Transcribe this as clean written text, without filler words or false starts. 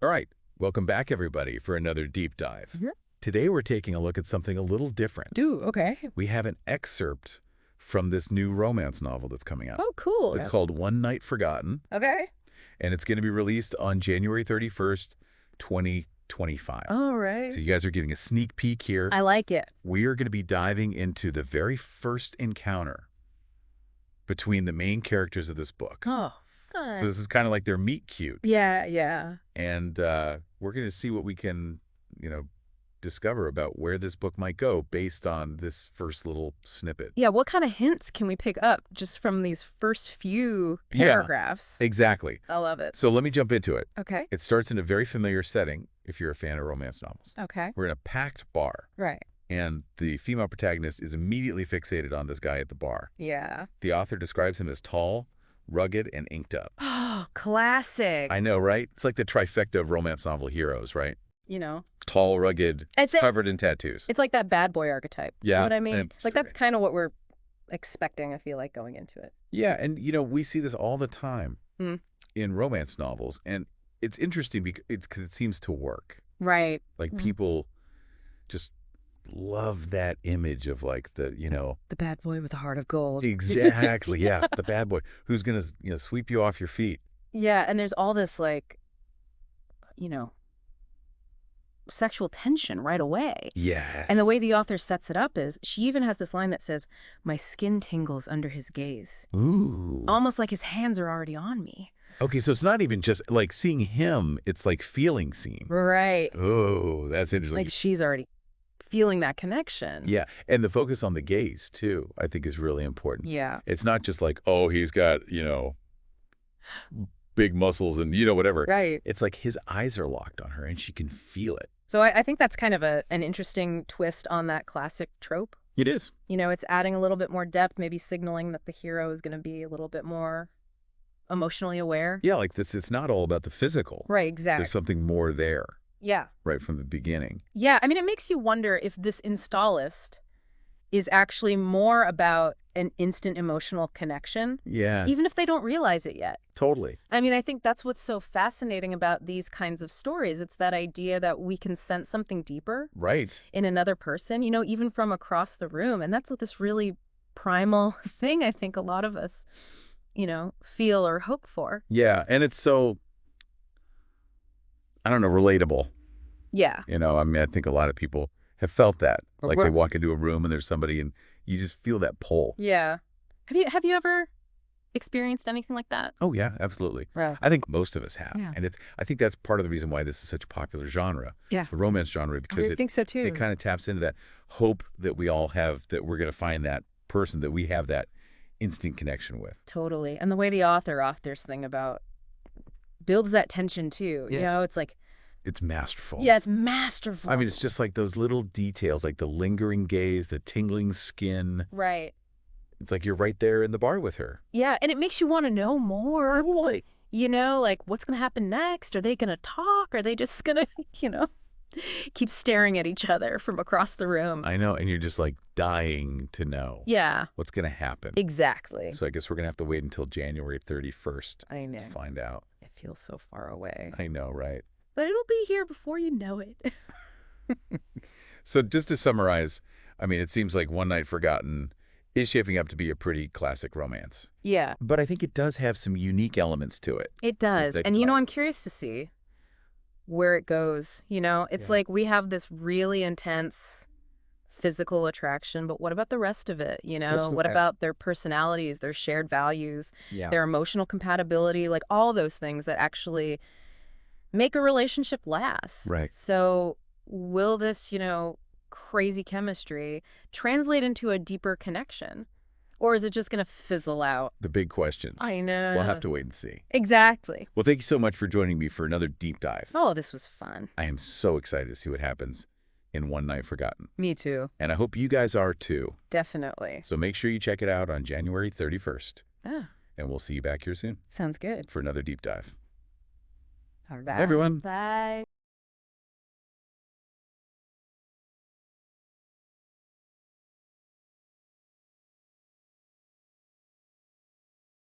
All right, welcome back, everybody, for another deep dive. Mhm. Today, we're taking a look at something a little different. Okay. We have an excerpt from this new romance novel that's coming out. Oh, cool. It's called One Night Forgotten, Okay. and it's going to be released on January 31st, 2025. All right. So you guys are getting a sneak peek here. I like it. We are going to be diving into the very first encounter between the main characters of this book. Oh, So fun. this is kind of like their meet cute. Yeah. And we're going to see what we can, discover about where this book might go based on this first little snippet. Yeah, what kind of hints can we pick up just from these first few Yeah. paragraphs? Exactly. I love it. So let me jump into it. Okay. It starts in a very familiar setting if you're a fan of romance novels. Okay. We're in a packed bar, Right. and the female protagonist is immediately fixated on this guy at the bar. Yeah. The author describes him as tall, rugged, and inked up. Oh, classic. I know, right? It's like the trifecta of romance novel heroes, right? You know, Tall, rugged, covered in tattoos. it's like that bad boy archetype. Yeah, You know what I mean? and- Like, that's kind of what we're expecting, I feel like, going into it. Yeah, and we see this all the time Mm. in romance novels, and it's interesting because it seems to work. Right. Like people just love that image of like the The bad boy with a heart of gold. exactly, yeah, the bad boy who's gonna sweep you off your feet. Yeah, and there's all this, like, sexual tension right away. Yes, And the way the author sets it up is she even has this line that says, "My skin tingles under his gaze." ooh, Almost like his hands are already on me. okay, so it's not even just like seeing him; it's like feeling seen. Right. Oh, that's interesting. Like she's already feeling that connection. Yeah, and the focus on the gaze too, I think, is really important. Yeah. It's not just like, oh, he's got, big muscles and, whatever. Right. It's like his eyes are locked on her and she can feel it. So I think that's kind of an interesting twist on that classic trope. It is. It's adding a little bit more depth, maybe signaling that the hero is going to be a little bit more emotionally aware. Yeah, like this, it's not all about the physical. Right, exactly. There's something more there Yeah. right from the beginning. Yeah, I mean, it makes you wonder if this installist is actually more about an instant emotional connection, Yeah, even if they don't realize it yet. totally. I mean, I think that's what's so fascinating about these kinds of stories. It's that idea that we can sense something deeper Right. in another person, even from across the room. And that's what this really primal thing I think a lot of us, feel or hope for. Yeah, and it's so, I don't know, relatable. Yeah. I mean, I think a lot of people have felt that. Like they Right. walk into a room and there's somebody and you just feel that pull. Yeah. Have you ever experienced anything like that? Oh, yeah, absolutely. Right. I think most of us have. Yeah. And I think that's part of the reason why this is such a popular genre, Yeah. the romance genre, because I think so too. it kind of taps into that hope that we all have that we're going to find that person that we have that instant connection with. Totally. And the way the author's thing about builds that tension too. Yeah. It's like, It's masterful. yeah, it's masterful. I mean, it's just like those little details, like the lingering gaze, the tingling skin. right. It's like you're right there in the bar with her. Yeah, and it makes you want to know more. Totally. Like what's going to happen next? Are they going to talk? Are they just going to, keep staring at each other from across the room? I know. And you're just like dying to know Yeah, what's going to happen. exactly. So I guess we're going to have to wait until January 31st I know. to find out. It feels so far away. I know, right? But it'll be here before you know it. So just to summarize, I mean, it seems like One Night Forgotten is shaping up to be a pretty classic romance. Yeah, But I think it does have some unique elements to it. it does. They And, talk. I'm curious to see where it goes. It's Yeah. like we have this really intense physical attraction, but what about the rest of it? Just What okay. about their personalities, their shared values, Yeah. their emotional compatibility, like all those things that actually make a relationship last. Right. So will this, crazy chemistry translate into a deeper connection? Or is it just going to fizzle out? The big questions. I know. We'll have to wait and see. Exactly. Well, thank you so much for joining me for another deep dive. Oh, this was fun. I am so excited to see what happens in One Night Forgotten. Me too. And I hope you guys are too. Definitely. So make sure you check it out on January 31st. Ah, And we'll see you back here soon sounds good. for another deep dive. All right. Bye, everyone. Bye.